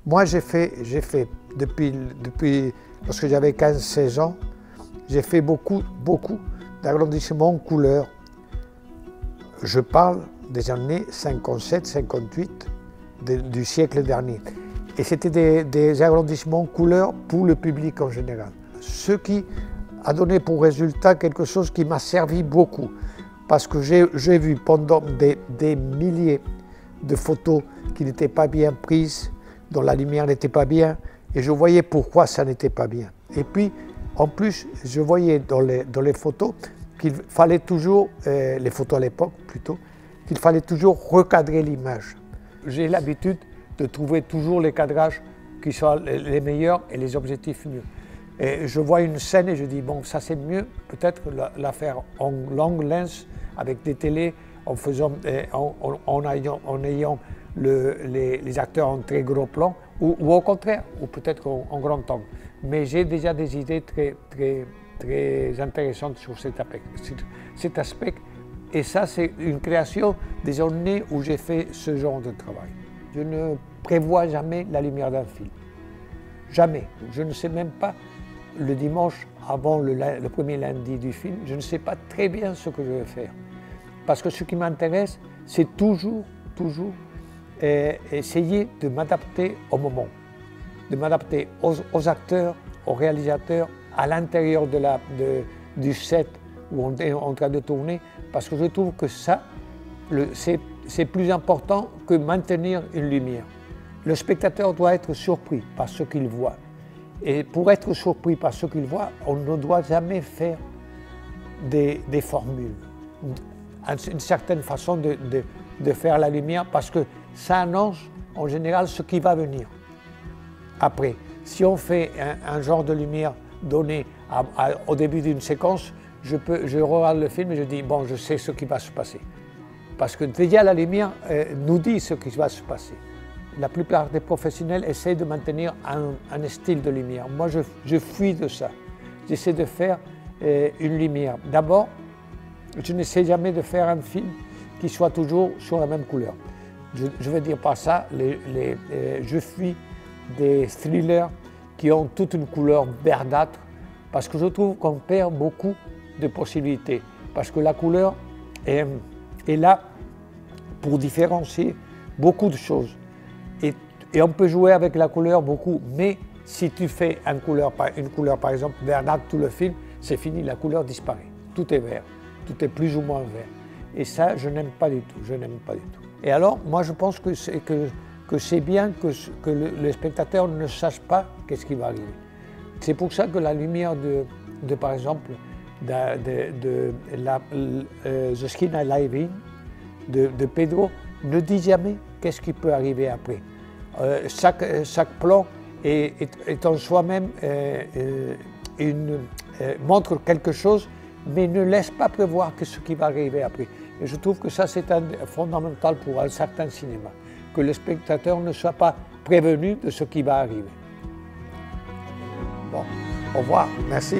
Moi, j'ai fait depuis lorsque j'avais 15-16 ans, j'ai fait beaucoup d'agrandissements en couleur. Je parle des années 57-58 du siècle dernier. Et c'était des agrandissements en couleur pour le public en général. Ce qui a donné pour résultat quelque chose qui m'a servi beaucoup. Parce que j'ai vu pendant des milliers de photos qui n'étaient pas bien prises, dont la lumière n'était pas bien, et je voyais pourquoi ça n'était pas bien. Et puis, en plus, je voyais dans les photos qu'il fallait toujours, les photos à l'époque plutôt, qu'il fallait toujours recadrer l'image. J'ai l'habitude de trouver toujours les cadrages qui soient les meilleurs et les objectifs mieux. Et je vois une scène et je dis, bon, ça c'est mieux, peut-être la faire en long lens avec des télés, en ayant les acteurs en très gros plan, ou au contraire, ou peut-être en grand angle. Mais j'ai déjà des idées très intéressantes sur cet aspect. Et ça, c'est une création des années où j'ai fait ce genre de travail. Je ne prévois jamais la lumière d'un film. Jamais. Je ne sais même pas, le dimanche avant le premier lundi du film, je ne sais pas très bien ce que je vais faire. Parce que ce qui m'intéresse, c'est toujours essayer de m'adapter au moment, de m'adapter aux acteurs, aux réalisateurs, à l'intérieur du set où on est en train de tourner, parce que je trouve que ça, c'est plus important que maintenir une lumière. Le spectateur doit être surpris par ce qu'il voit. Et pour être surpris par ce qu'il voit, on ne doit jamais faire des formules, une certaine façon de faire la lumière, parce que ça annonce en général ce qui va venir après. Si on fait un genre de lumière donné au début d'une séquence, je regarde le film et je dis, bon, je sais ce qui va se passer. Parce que déjà la lumière nous dit ce qui va se passer. La plupart des professionnels essaient de maintenir un style de lumière. Moi, je fuis de ça. J'essaie de faire une lumière. D'abord, je n'essaie jamais de faire un film qui soit toujours sur la même couleur. Je veux dire par ça, je fuis des thrillers qui ont toute une couleur verdâtre, parce que je trouve qu'on perd beaucoup de possibilités. Parce que la couleur est là pour différencier beaucoup de choses. Et on peut jouer avec la couleur beaucoup, mais si tu fais une couleur par exemple verdâtre tout le film, c'est fini, la couleur disparaît. Tout est vert, tout est plus ou moins vert. Et ça, je n'aime pas du tout, je n'aime pas du tout. Et alors, moi je pense que c'est bien que le spectateur ne sache pas qu'est-ce qui va arriver. C'est pour ça que la lumière par exemple, The Skin I Live In, de Pedro, ne dit jamais qu'est-ce qui peut arriver après. Chaque plan est en soi-même montre quelque chose, mais ne laisse pas prévoir ce qui va arriver après. Et je trouve que ça, c'est fondamental pour un certain cinéma, que le spectateur ne soit pas prévenu de ce qui va arriver. Bon, au revoir, merci.